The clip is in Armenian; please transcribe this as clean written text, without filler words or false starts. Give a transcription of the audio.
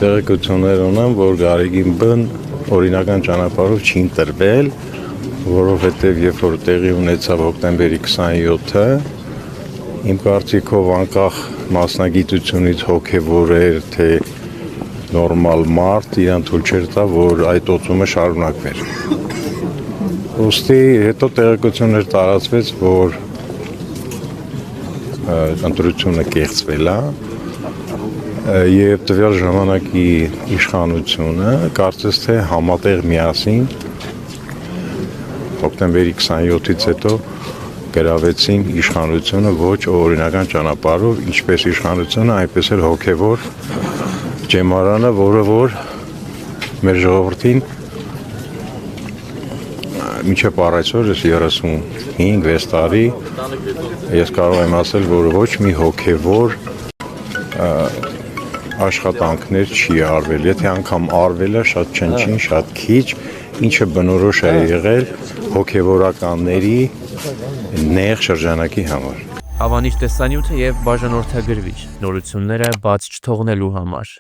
տեղեկություններ ունեմ, որ Գարեգին Բ-ն օրինական ճանապարհով չի ընտրվել, որովհետև երբ որ տեղի ունեցավ հոկտեմբերի 27-ը, իմ կարծիքով անկախ մասնագիտությունից հոգևոր էր, թե նորմալ մարդ, իրան թույլ չէր տա, որ այդ օծումը շարունակվեր։ Ոստի հետո տեղեկություններ տարածվեց, որ ընտրությունը կեղծվել է եւ տվյալ ժամանակի իշխանությունը կարծես թե համատեղ միասին հոկտեմբերի 27-ից հետո գրավեցին իշխանությունը ոչ օրինական ճանապարհով, ինչպես իշխանությունը, այնպես էլ հոգևոր ջեմարանը, որը որ մեր ժողովրդին մինչև առայժմ 35-6 տարի ես կարող եմ ասել, որ ոչ մի հոգևոր աշխատանքներ չի արվել, եթե անգամ արվել է շատ չնչին, շատ քիչ, ինչը բնորոշ է եղել հոգևորականների նեղ շրջանակի համար։ Հավանիչ տեսանյութը եւ բաժանորդագրվիչ նորությունները բաց չթողնելու համար։